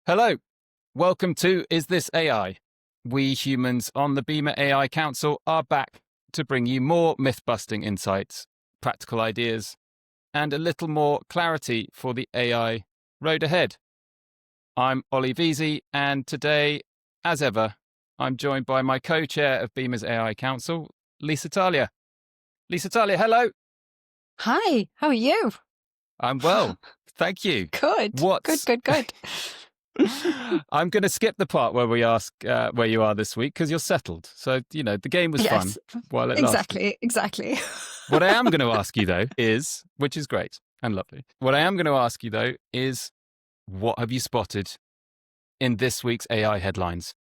Hello, welcome to Is This AI? We humans on the Beamer AI Council are back to bring you more myth-busting insights, practical ideas, and a little more clarity for the AI road ahead. I'm Olly Veysey, and today, as ever, I'm joined by my co-chair of Beamer's AI Council, Talia. Talia, hello. Hi, how are you? I'm well, thank you. Good. Good. I'm going to skip the part where we ask where you are this week because you're settled. So, the game was fun while it lasted. Exactly. What I am going to ask you, though, is, which is great and lovely, what I am going to ask you, though, is what have you spotted in this week's AI headlines?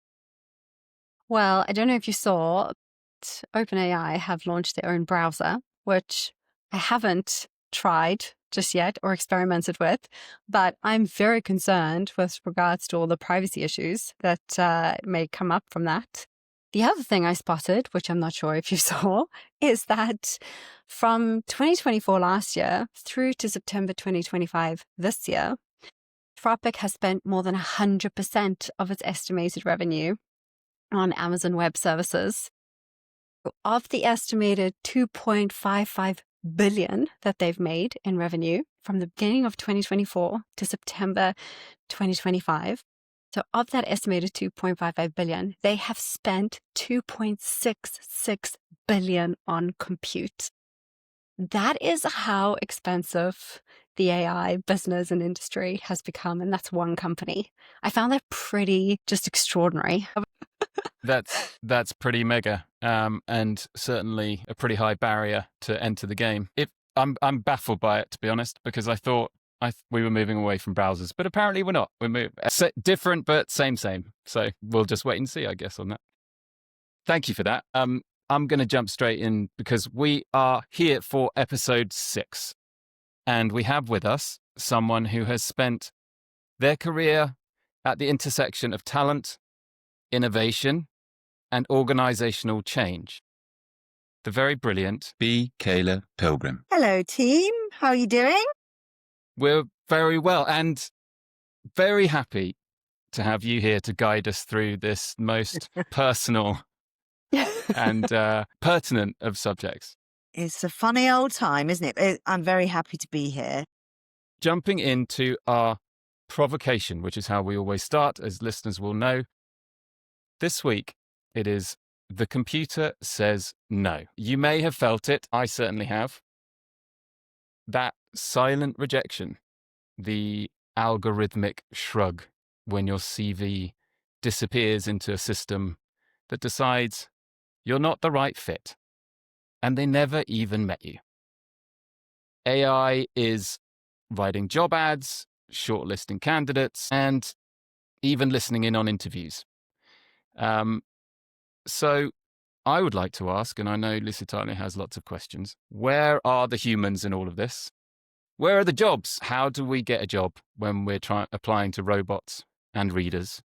Well, I don't know if you saw, but OpenAI have launched their own browser, which I haven't tried just yet or experimented with, but I'm very concerned with regards to all the privacy issues that may come up from that. The other thing I spotted, which I'm not sure if you saw, is that from 2024 last year through to September 2025 this year, Anthropic has spent more than 100% of its estimated revenue on Amazon Web Services. Of the estimated 2.55 billion that they've made in revenue from the beginning of 2024 to September 2025, so of that estimated 2.55 billion, they have spent 2.66 billion on compute. That is how expensive the AI business and industry has become, and that's one company. I found that pretty just extraordinary. That's pretty mega, and certainly a pretty high barrier to enter the game. I'm baffled by it, to be honest, because I thought we were moving away from browsers, but apparently we're not. We're different, but same. So we'll just wait and see, I guess, on that. Thank you for that. I'm going to jump straight in because we are here for episode 6, and we have with us someone who has spent their career at the intersection of talent, innovation, and organizational change. The very brilliant Be Kaler Pilgrim. Hello, team. How are you doing? We're very well and very happy to have you here to guide us through this most personal and pertinent of subjects. It's a funny old time, isn't it? I'm very happy to be here. Jumping into our provocation, which is how we always start, as listeners will know. This week, it is the computer says no. You may have felt it. I certainly have. That silent rejection, the algorithmic shrug when your CV disappears into a system that decides you're not the right fit, and they never even met you. AI is writing job ads, shortlisting candidates, and even listening in on interviews. So I would like to ask, and I know Talia has lots of questions, where are the humans in all of this? Where are the jobs? How do we get a job when we're applying to robots and readers?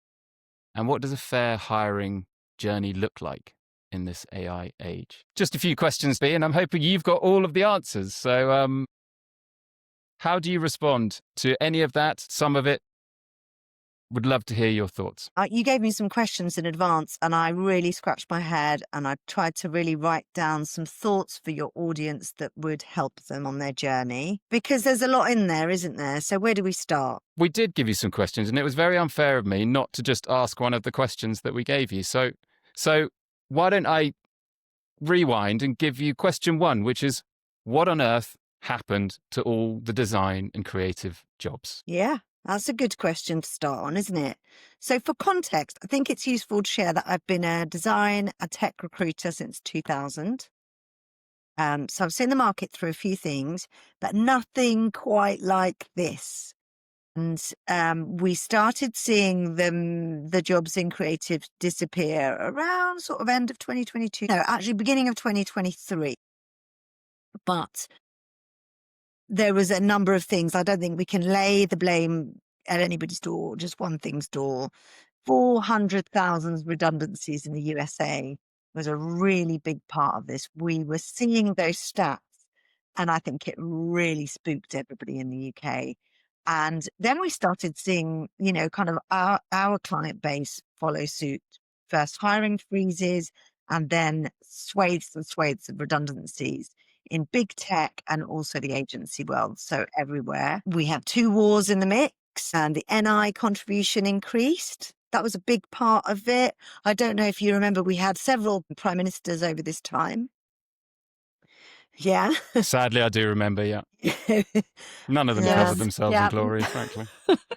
And what does a fair hiring journey look like in this AI age? Just a few questions, B, and I'm hoping you've got all of the answers. So how do you respond to any of that? Some of it? Would love to hear your thoughts. You gave me some questions in advance and I really scratched my head and I tried to really write down some thoughts for your audience that would help them on their journey, because there's a lot in there, isn't there? So where do we start? We did give you some questions and it was very unfair of me not to just ask one of the questions that we gave you. So why don't I rewind and give you question 1, which is what on earth happened to all the design and creative jobs? Yeah. That's a good question to start on, isn't it? So for context, I think it's useful to share that I've been a tech recruiter since 2000. So I've seen the market through a few things, but nothing quite like this. And we started seeing the jobs in creative disappear around sort of end of 2022. No, actually beginning of 2023. But there was a number of things. I don't think we can lay the blame at anybody's door, just one thing's door. 400,000 redundancies in the USA was a really big part of this. We were seeing those stats, and I think it really spooked everybody in the UK. And then we started seeing, kind of our client base follow suit. First hiring freezes and then swathes and swathes of redundancies in big tech and also the agency world. So everywhere. We had 2 wars in the mix and the NI contribution increased. That was a big part of it. I don't know if you remember, we had several prime ministers over this time. Yeah. Sadly, I do remember, yeah. None of them Yes. covered themselves Yeah. in glory, frankly.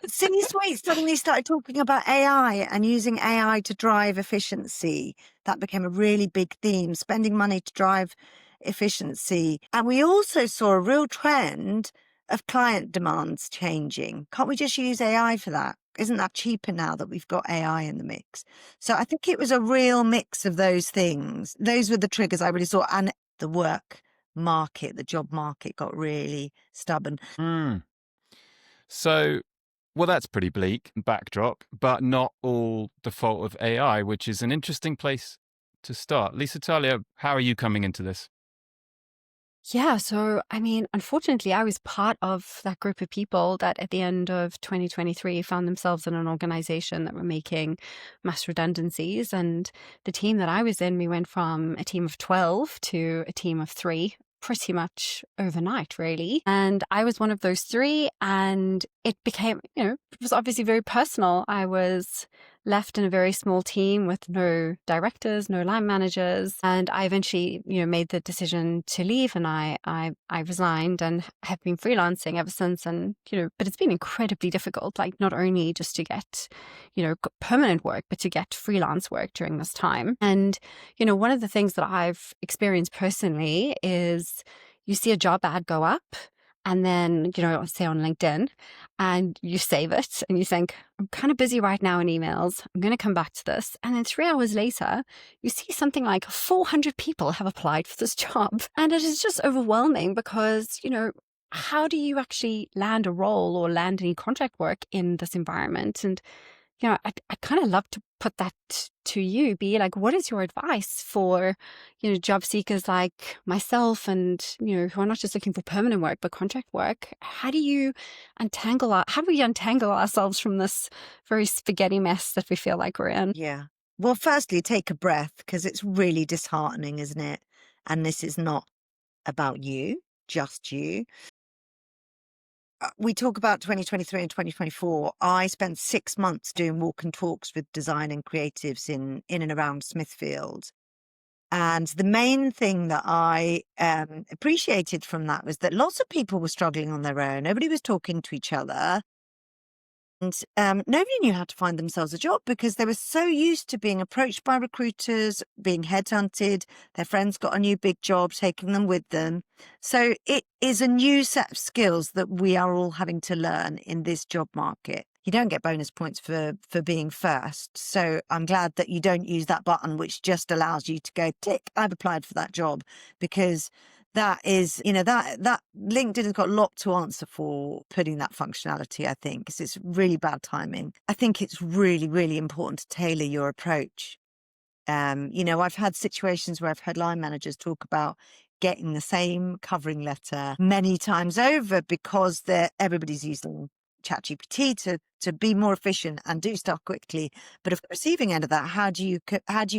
C-suite suddenly started talking about AI and using AI to drive efficiency. That became a really big theme, spending money to drive efficiency. And we also saw a real trend of client demands changing. Can't we just use AI for that? Isn't that cheaper now that we've got AI in the mix? So I think it was a real mix of those things. Those were the triggers I really saw. And the work market, the job market got really stubborn. So, well, that's pretty bleak backdrop, but not all the fault of AI, which is an interesting place to start. Lisa, Talia, how are you coming into this? Yeah, so I mean, unfortunately, I was part of that group of people that at the end of 2023 found themselves in an organization that were making mass redundancies. And the team that I was in, we went from a team of 12 to a team of 3 pretty much overnight, really. And I was one of those 3, and it became, it was obviously very personal. I was left in a very small team with no directors, no line managers. And I eventually, made the decision to leave, and I resigned and have been freelancing ever since. And, but it's been incredibly difficult, like not only just to get, permanent work, but to get freelance work during this time. And, one of the things that I've experienced personally is you see a job ad go up, and then, say on LinkedIn, and you save it and you think, I'm kind of busy right now in emails. I'm going to come back to this. And then 3 hours later, you see something like 400 people have applied for this job. And it is just overwhelming because, how do you actually land a role or land any contract work in this environment? And I kind of love to put that to you, Be like, what is your advice for, job seekers like myself and, who are not just looking for permanent work, but contract work? How do we untangle ourselves from this very spaghetti mess that we feel like we're in? Yeah. Well, firstly, take a breath because it's really disheartening, isn't it? And this is not about you, just you. We talk about 2023 and 2024. I spent 6 months doing walk and talks with design and creatives in and around Smithfield. And the main thing that I appreciated from that was that lots of people were struggling on their own. Nobody was talking to each other. And nobody knew how to find themselves a job because they were so used to being approached by recruiters, being headhunted. Their friends got a new big job, taking them with them. So it is a new set of skills that we are all having to learn in this job market. You don't get bonus points for being first. So I'm glad that you don't use that button, which just allows you to go, tick, I've applied for that job, because that is, that LinkedIn has got a lot to answer for putting that functionality, I think, because it's really bad timing. I think it's really, really important to tailor your approach. I've had situations where I've heard line managers talk about getting the same covering letter many times over because everybody's using ChatGPT to be more efficient and do stuff quickly. But if the receiving end of that, how do you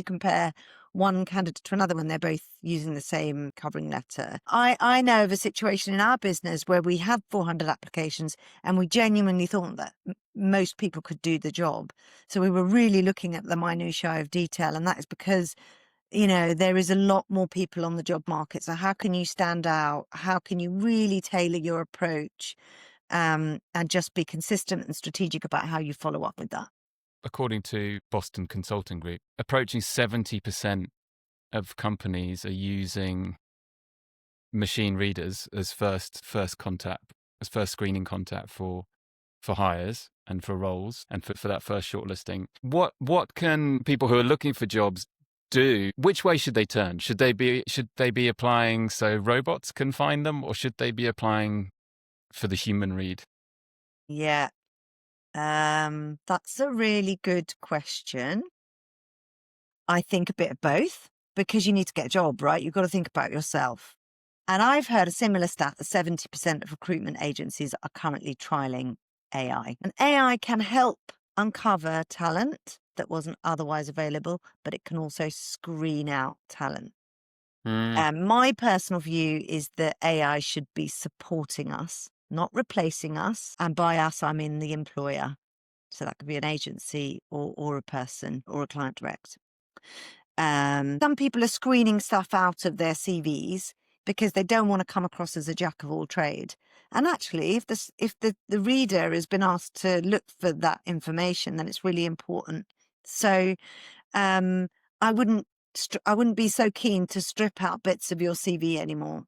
compare one candidate to another when they're both using the same covering letter? I know of a situation in our business where we had 400 applications and we genuinely thought that most people could do the job. So we were really looking at the minutiae of detail, and that is because there is a lot more people on the job market. So how can you stand out? How can you really tailor your approach and just be consistent and strategic about how you follow up with that? According to Boston Consulting Group, approaching 70% of companies are using machine readers as first contact, as first screening contact for hires and for roles and for that first shortlisting. What can people who are looking for jobs do? Which way should they turn? Should they be applying so robots can find them, or should they be applying for the human read? Yeah. That's a really good question. I think a bit of both, because you need to get a job, right? You've got to think about yourself. And I've heard a similar stat that 70% of recruitment agencies are currently trialing AI. And AI can help uncover talent that wasn't otherwise available, but it can also screen out talent. My personal view is that AI should be supporting us, not replacing us. And by us, I mean the employer. So that could be an agency or a person or a client direct. Some people are screening stuff out of their CVs because they don't want to come across as a jack of all trade. And actually, if the reader has been asked to look for that information, then it's really important. So I wouldn't be so keen to strip out bits of your CV anymore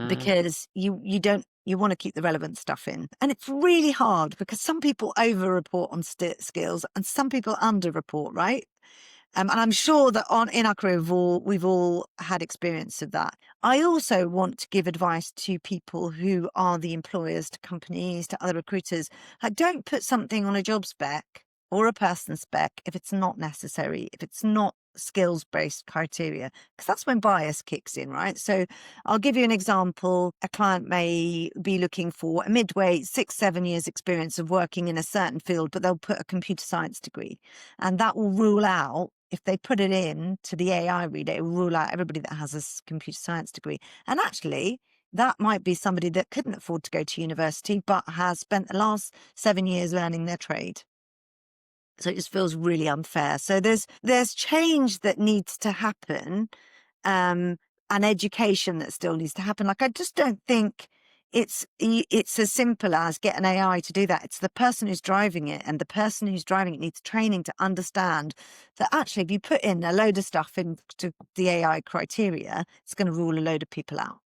because you want to keep the relevant stuff in. And it's really hard because some people over-report on skills and some people under-report, right? And I'm sure that in our career, we've all had experience of that. I also want to give advice to people who are the employers, to companies, to other recruiters. Like, don't put something on a job spec or a person spec if it's not necessary, if it's not skills-based criteria, because that's when bias kicks in, right? So I'll give you an example. A client may be looking for a midweight, 6-7 years experience of working in a certain field, but they'll put a computer science degree. And that will rule out, if they put it in to the AI reader, it will rule out everybody that has a computer science degree. And actually, that might be somebody that couldn't afford to go to university, but has spent the last 7 years learning their trade. So it just feels really unfair. So there's change that needs to happen, and education that still needs to happen. Like, I just don't think it's as simple as get an AI to do that. It's the person who's driving it, and the person who's driving it needs training to understand that actually, if you put in a load of stuff into the AI criteria, it's going to rule a load of people out.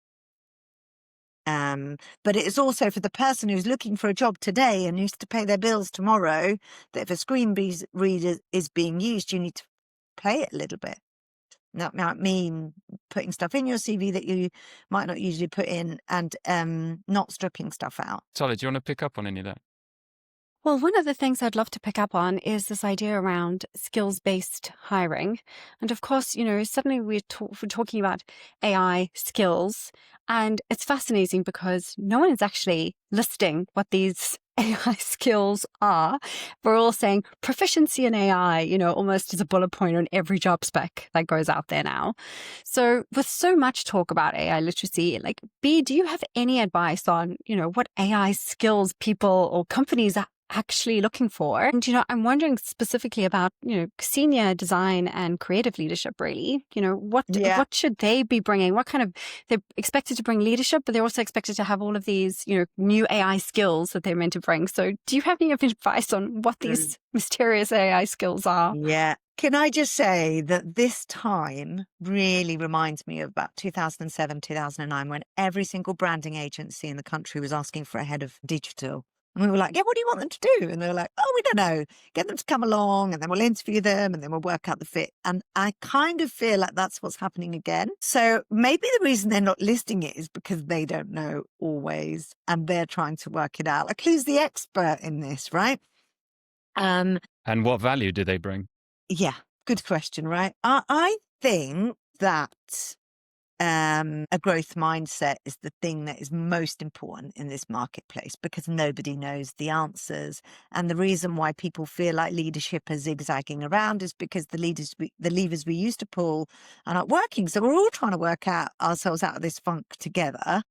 But it is also for the person who's looking for a job today and used to pay their bills tomorrow, that if a screen reader is being used, you need to play it a little bit. That might mean putting stuff in your CV that you might not usually put in, and not stripping stuff out. Talia, do you want to pick up on any of that? Well, one of the things I'd love to pick up on is this idea around skills-based hiring. And of course, suddenly we're talking about AI skills, and it's fascinating because no one is actually listing what these AI skills are. We're all saying proficiency in AI, almost as a bullet point on every job spec that goes out there now. So with so much talk about AI literacy, like, B, do you have any advice on, what AI skills people or companies are actually looking for? And, I'm wondering specifically about, senior design and creative leadership, really. What should they be bringing? What kind of, they're expected to bring leadership, but they're also expected to have all of these, new AI skills that they're meant to bring. So do you have any advice on what these mysterious AI skills are? Yeah. Can I just say that this time really reminds me of about 2007, 2009, when every single branding agency in the country was asking for a head of digital. And we were like, yeah, what do you want them to do? And they were like, oh, we don't know. Get them to come along and then we'll interview them and then we'll work out the fit. And I kind of feel like that's what's happening again. So maybe the reason they're not listing it is because they don't know always and they're trying to work it out. Like, who's the expert in this, right? And what value do they bring? Yeah, good question, right? I think that a growth mindset is the thing that is most important in this marketplace, because nobody knows the answers. And the reason why people feel like leadership is zigzagging around is because the levers we used to pull are not working. So we're all trying to work out ourselves out of this funk together.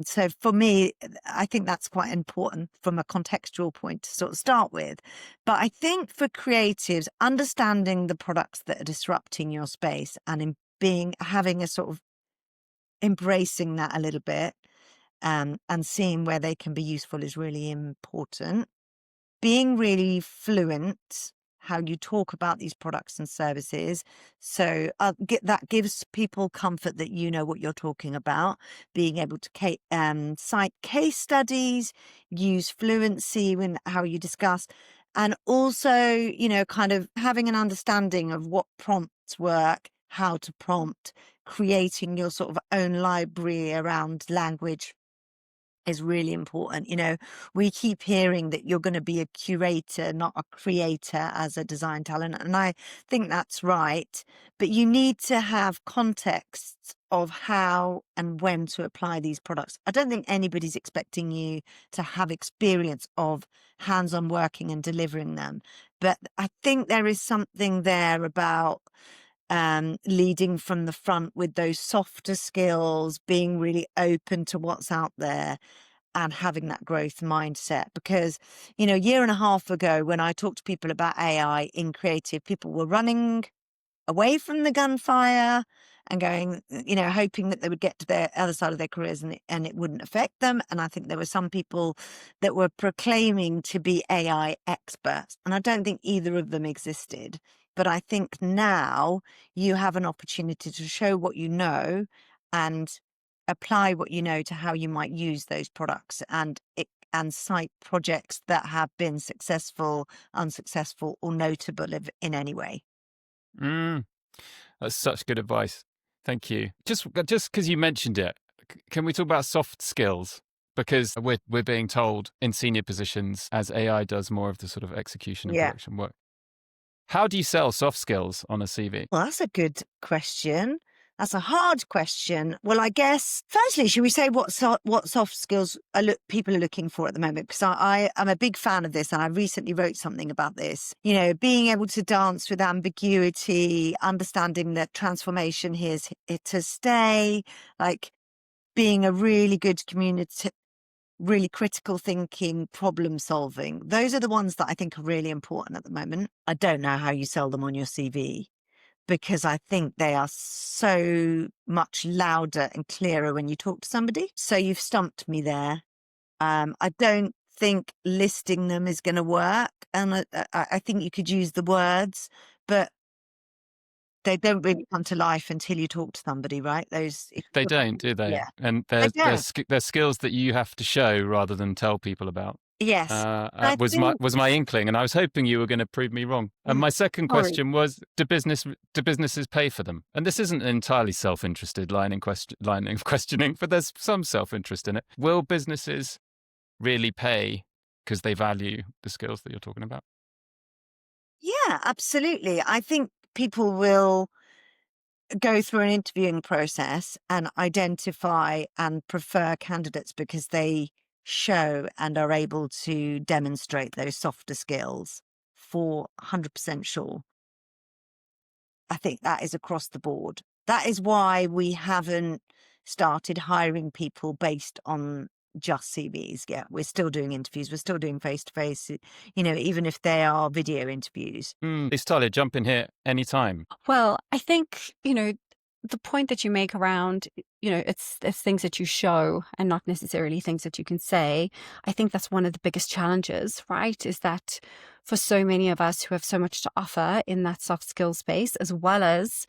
So for me, I think that's quite important from a contextual point to sort of start with. But I think for creatives, understanding the products that are disrupting your space and having a sort of embracing that a little bit, and seeing where they can be useful is really important. Being really fluent, how you talk about these products and services. So that gives people comfort that you know what you're talking about. Being able to cite case studies, use fluency in how you discuss, and also, kind of having an understanding of what prompts work, how to prompt, creating your sort of own library around language is really important. We keep hearing that you're going to be a curator, not a creator as a design talent. And I think that's right. But you need to have contexts of how and when to apply these products. I don't think anybody's expecting you to have experience of hands-on working and delivering them. But I think there is something there about leading from the front with those softer skills, being really open to what's out there and having that growth mindset. Because, a year and a half ago, when I talked to people about AI in creative, people were running away from the gunfire and going, hoping that they would get to the other side of their careers and it wouldn't affect them. And I think there were some people that were proclaiming to be AI experts. And I don't think either of them existed. But I think now you have an opportunity to show what you know and apply what you know to how you might use those products and cite projects that have been successful, unsuccessful, or notable in any way. That's such good advice. Thank you. Just because you mentioned it, can we talk about soft skills? Because we're being told in senior positions as AI does more of the sort of execution and production work. How do you sell soft skills on a CV? Well, that's a good question. That's a hard question. Well, I guess, firstly, should we say what soft skills people are looking for at the moment? Because I am a big fan of this, and I recently wrote something about this. Being able to dance with ambiguity, understanding that transformation here to stay, like being a really good community, really critical thinking, problem solving. Those are the ones that I think are really important at the moment. I don't know how you sell them on your CV, because I think they are so much louder and clearer when you talk to somebody. So you've stumped me there. I don't think listing them is going to work. And I think you could use the words, but they don't really come to life until you talk to somebody, right? They don't, do they? Yeah. And they're skills that you have to show rather than tell people about. Yes. Was my inkling, and I was hoping you were going to prove me wrong. And my second question was: do businesses pay for them? And this isn't an entirely self-interested line of questioning, but there's some self-interest in it. Will businesses really pay because they value the skills that you're talking about? Yeah, absolutely. I think people will go through an interviewing process and identify and prefer candidates because they show and are able to demonstrate those softer skills, for 100% sure. I think that is across the board. That is why we haven't started hiring people based on just CVs yet. We're still doing interviews. We're still doing face-to-face, even if they are video interviews. Talia, jump in here anytime. Well, I think, the point that you make around, it's things that you show and not necessarily things that you can say. I think that's one of the biggest challenges, right? Is that for so many of us who have so much to offer in that soft skill space, as well as,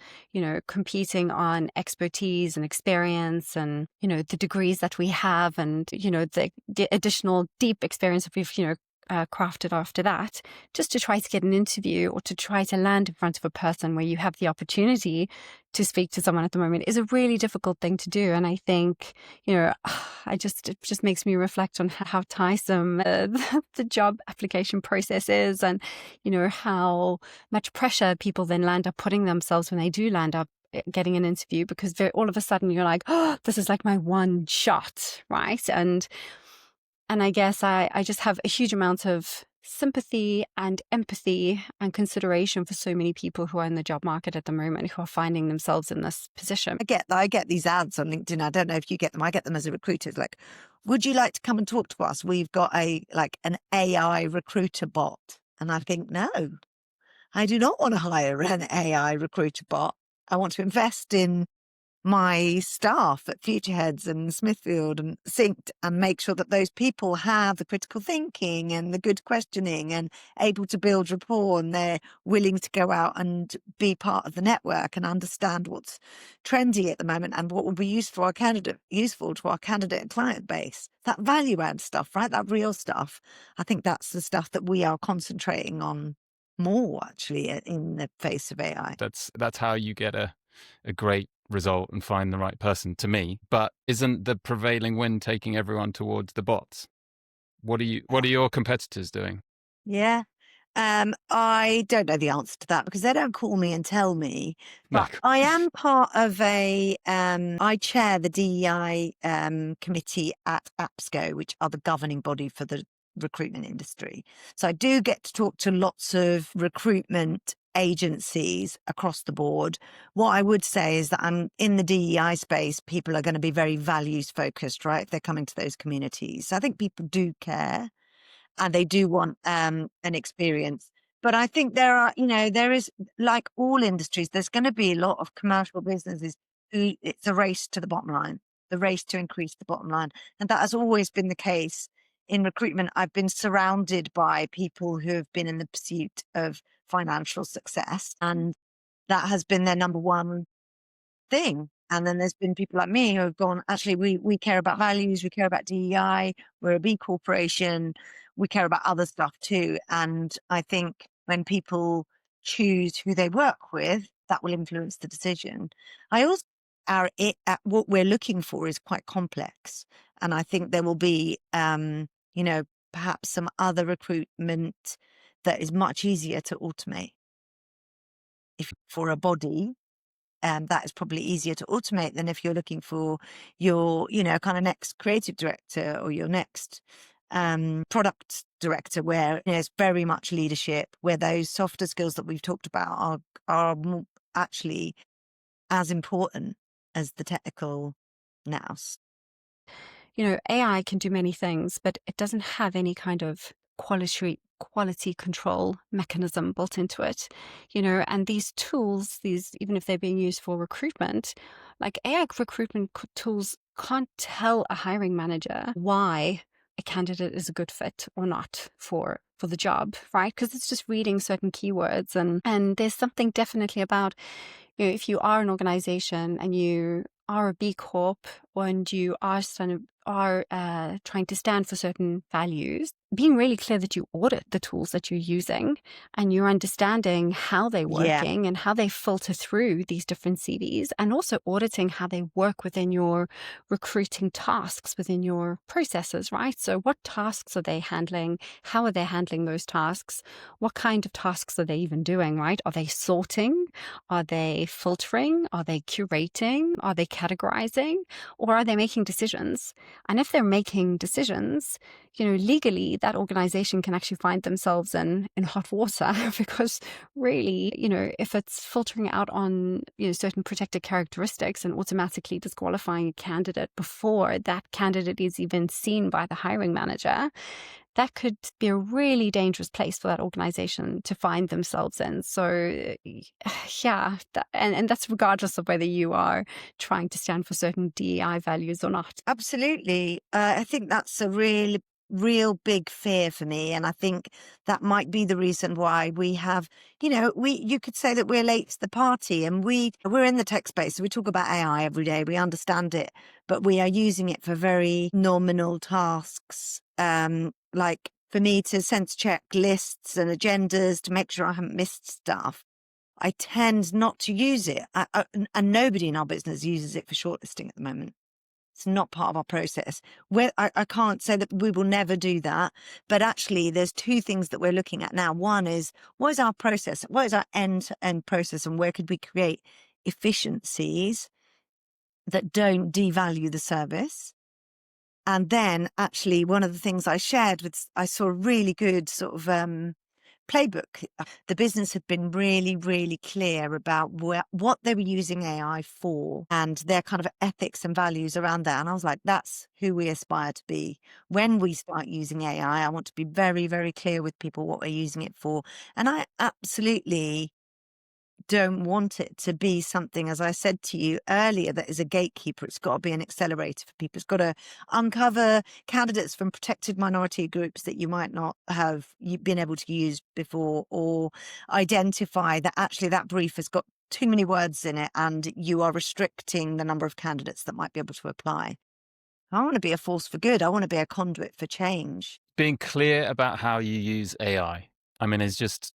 competing on expertise and experience and, the degrees that we have and, the additional deep experience that we've, crafted after that, just to try to get an interview or to try to land in front of a person where you have the opportunity to speak to someone at the moment is a really difficult thing to do. And I think, it just makes me reflect on how tiresome the job application process is and, how much pressure people then land up putting themselves when they do land up getting an interview, because all of a sudden you're like, oh, this is like my one shot, right? And I guess I just have a huge amount of sympathy and empathy and consideration for so many people who are in the job market at the moment, who are finding themselves in this position. I get these ads on LinkedIn. I don't know if you get them. I get them as a recruiter. It's like, would you like to come and talk to us? We've got an AI recruiter bot. And I think, no, I do not want to hire an AI recruiter bot. I want to invest in my staff at Futureheads and Smithfield and Synced and make sure that those people have the critical thinking and the good questioning and able to build rapport, and they're willing to go out and be part of the network and understand what's trendy at the moment and what will be useful to our candidate and client base. That value add stuff, right? That real stuff. I think that's the stuff that we are concentrating on more, actually, in the face of AI. That's how you get a great result and find the right person, to me. But isn't the prevailing wind taking everyone towards the bots? What are your competitors doing? Yeah, I don't know the answer to that because they don't call me and tell me. No. But I am part of I chair the DEI committee at APSCO, which are the governing body for the recruitment industry. So I do get to talk to lots of recruitment agencies across the board. What I would say is that I'm in the DEI space. People are going to be very values focused, right? If they're coming to those communities. So I think people do care and they do want an experience. But I think there is, like all industries, there's going to be a lot of commercial businesses who it's a race to the bottom line, the race to increase the bottom line. And that has always been the case in recruitment. I've been surrounded by people who have been in the pursuit of financial success, and that has been their number one thing. And then there's been people like me who have gone, actually, we care about values, we care about DEI, we're a B corporation, we care about other stuff too. And I think when people choose who they work with, that will influence the decision. I also, what we're looking for is quite complex. And I think there will be, perhaps some other recruitment that is much easier to automate. If for a body, that is probably easier to automate than if you're looking for your, kind of next creative director or your next product director, where it's very much leadership, where those softer skills that we've talked about are actually as important as the technical nous. AI can do many things, but it doesn't have any kind of quality control mechanism built into it, and these tools, even if they're being used for recruitment, like AI recruitment tools can't tell a hiring manager why a candidate is a good fit or not for the job, right? Because it's just reading certain keywords, and there's something definitely about, if you are an organization and you are a B Corp and you are trying to stand for certain values, being really clear that you audit the tools that you're using and you're understanding how they're working and how they filter through these different CVs, and also auditing how they work within your recruiting tasks, within your processes, right? So what tasks are they handling? How are they handling those tasks? What kind of tasks are they even doing, right? Are they sorting? Are they filtering? Are they curating? Are they categorizing? Or are they making decisions? And if they're making decisions, legally, that organization can actually find themselves in hot water because really, if it's filtering out on, certain protected characteristics and automatically disqualifying a candidate before that candidate is even seen by the hiring manager, that could be a really dangerous place for that organization to find themselves in. So, and that's regardless of whether you are trying to stand for certain DEI values or not. Absolutely. I think that's a real big fear for me. And I think that might be the reason why we have, you could say that we're late to the party, and we're in the tech space. So we talk about AI every day. We understand it, but we are using it for very nominal tasks. Like for me to sense check lists and agendas to make sure I haven't missed stuff. I tend not to use it. And nobody in our business uses it for shortlisting at the moment. It's not part of our process. I can't say that we will never do that, but actually there's two things that we're looking at now. One is, what is our process? What is our end-to-end process, and where could we create efficiencies that don't devalue the service? And then actually one of the things I shared I saw a really good sort of playbook. The business had been really, really clear about what they were using AI for and their kind of ethics and values around that. And I was like, that's who we aspire to be. When we start using AI, I want to be very, very clear with people what we're using it for. And I absolutely don't want it to be something, as I said to you earlier, that is a gatekeeper. It's got to be an accelerator for people. It's got to uncover candidates from protected minority groups that you might not have been able to use before, or identify that actually that brief has got too many words in it and you are restricting the number of candidates that might be able to apply. I want to be a force for good. I want to be a conduit for change. Being clear about how you use AI, I mean, that's just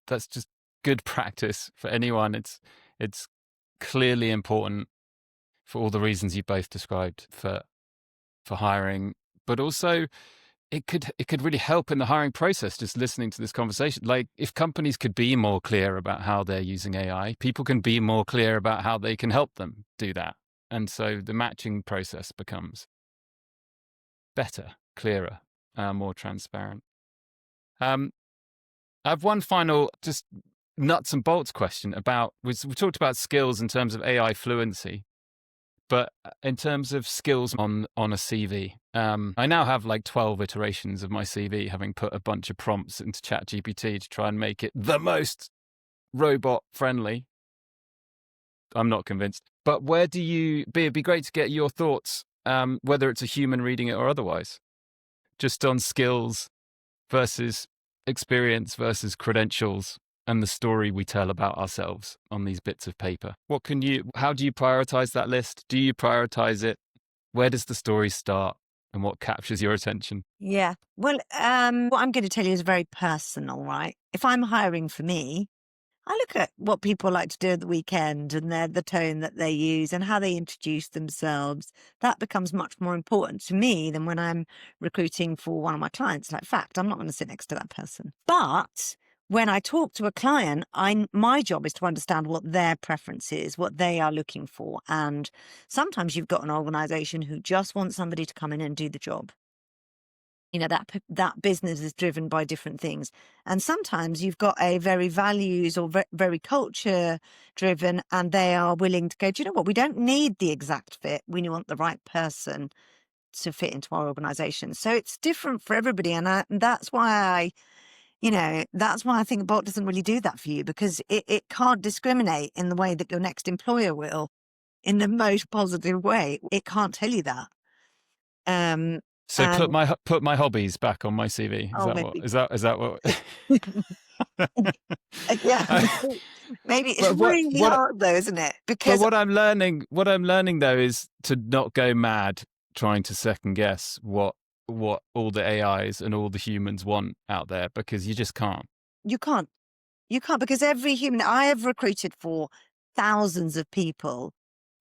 good practice for anyone. It's clearly important for all the reasons you both described for hiring, but also it could really help in the hiring process, just listening to this conversation. Like, if companies could be more clear about how they're using AI, people can be more clear about how they can help them do that. And so the matching process becomes better, clearer, more transparent. I have one final, just nuts and bolts question about, we talked about skills in terms of AI fluency, but in terms of skills on a CV, I now have like 12 iterations of my CV, having put a bunch of prompts into ChatGPT to try and make it the most robot friendly. I'm not convinced. But it'd be great to get your thoughts, whether it's a human reading it or otherwise, just on skills versus experience versus credentials and the story we tell about ourselves on these bits of paper. How do you prioritize that list? Do you prioritize it? Where does the story start, and what captures your attention? Yeah. Well, what I'm going to tell you is very personal, right? If I'm hiring for me, I look at what people like to do at the weekend and the tone that they use and how they introduce themselves. That becomes much more important to me than when I'm recruiting for one of my clients. Like, fact, I'm not going to sit next to that person. But when I talk to a client, my job is to understand what their preference is, what they are looking for. And sometimes you've got an organization who just wants somebody to come in and do the job. You know, that business is driven by different things. And sometimes you've got a very values or very culture driven, and they are willing to go, do you know what? We don't need the exact fit. We want the right person to fit into our organization. So it's different for everybody. And that's why I think a bot doesn't really do that for you, because it can't discriminate in the way that your next employer will, in the most positive way. It can't tell you that. So put my hobbies back on my CV. Is that what? Yeah, maybe it's really hard though, isn't it? Because what I'm learning though is to not go mad trying to second guess what all the AIs and all the humans want out there, because you just can't. You can't, because every human, I have recruited for thousands of people,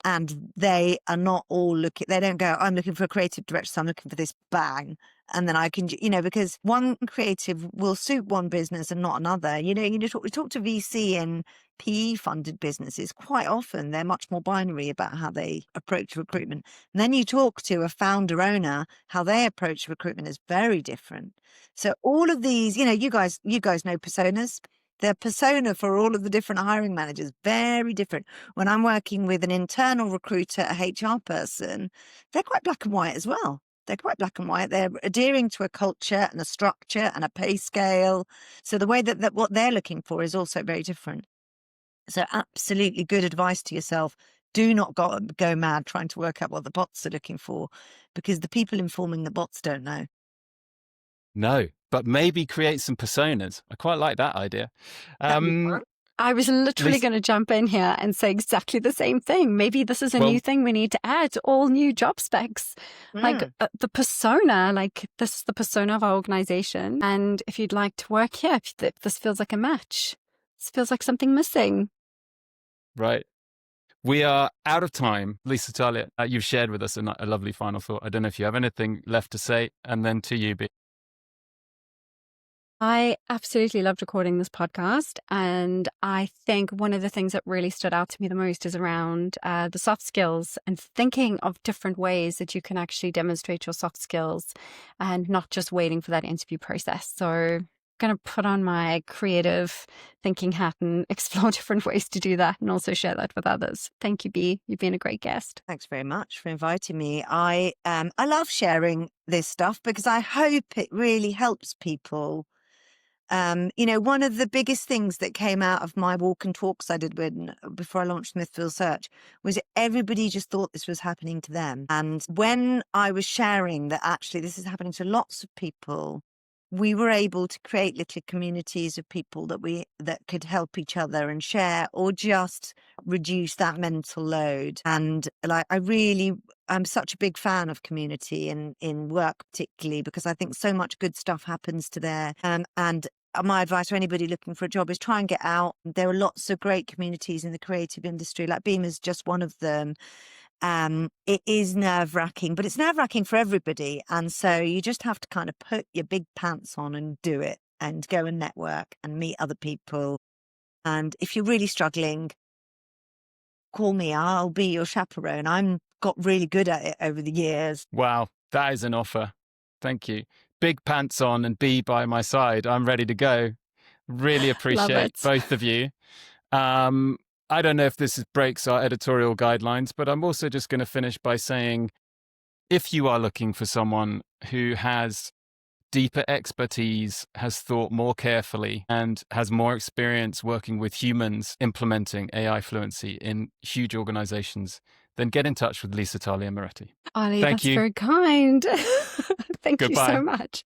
and they are not all looking, they don't go, I'm looking for a creative director, so I'm looking for this, bang. And then I can, because one creative will suit one business and not another. We talk to VC and PE funded businesses. Quite often they're much more binary about how they approach recruitment. And then you talk to a founder owner, how they approach recruitment is very different. So all of these, you guys know personas. The persona for all of the different hiring managers, very different. When I'm working with an internal recruiter, a HR person, they're quite black and white as well. They're quite black and white. They're adhering to a culture and a structure and a pay scale. So the way that what they're looking for is also very different. So absolutely good advice to yourself. Do not go mad trying to work out what the bots are looking for, because the people informing the bots don't know. No, but maybe create some personas. I quite like that idea. I was literally going to jump in here and say exactly the same thing. Maybe this is a new thing we need to add to all new job specs. Like the persona, like this is the persona of our organization. And if you'd like to work here, if this feels like a match, this feels like something missing. Right. We are out of time. Lisa, Talia, you've shared with us a lovely final thought. I don't know if you have anything left to say. And then to you, Be. I absolutely loved recording this podcast. And I think one of the things that really stood out to me the most is around the soft skills and thinking of different ways that you can actually demonstrate your soft skills and not just waiting for that interview process. So I'm going to put on my creative thinking hat and explore different ways to do that, and also share that with others. Thank you, Bea. You've been a great guest. Thanks very much for inviting me. I love sharing this stuff because I hope it really helps people. One of the biggest things that came out of my walk and talks I did before I launched Smithfield Search was everybody just thought this was happening to them. And when I was sharing that actually this is happening to lots of people, we were able to create little communities of people that could help each other and share, or just reduce that mental load. And I'm such a big fan of community in work, particularly because I think so much good stuff happens to there. And my advice to anybody looking for a job is try and get out. There are lots of great communities in the creative industry, like Beam is just one of them. It is nerve-wracking, but it's nerve-wracking for everybody. And so you just have to kind of put your big pants on and do it and go and network and meet other people. And if you're really struggling, call me. I'll be your chaperone. I'm got really good at it over the years. Wow, that is an offer. Thank you. Big pants on and be by my side. I'm ready to go. Really appreciate it. both of you. I don't know if this breaks our editorial guidelines, but I'm also just going to finish by saying, if you are looking for someone who has deeper expertise, has thought more carefully, and has more experience working with humans implementing AI fluency in huge organizations, then get in touch with Talia Moretti. Olly, Thank that's you. very kind. Thank you Goodbye. so much.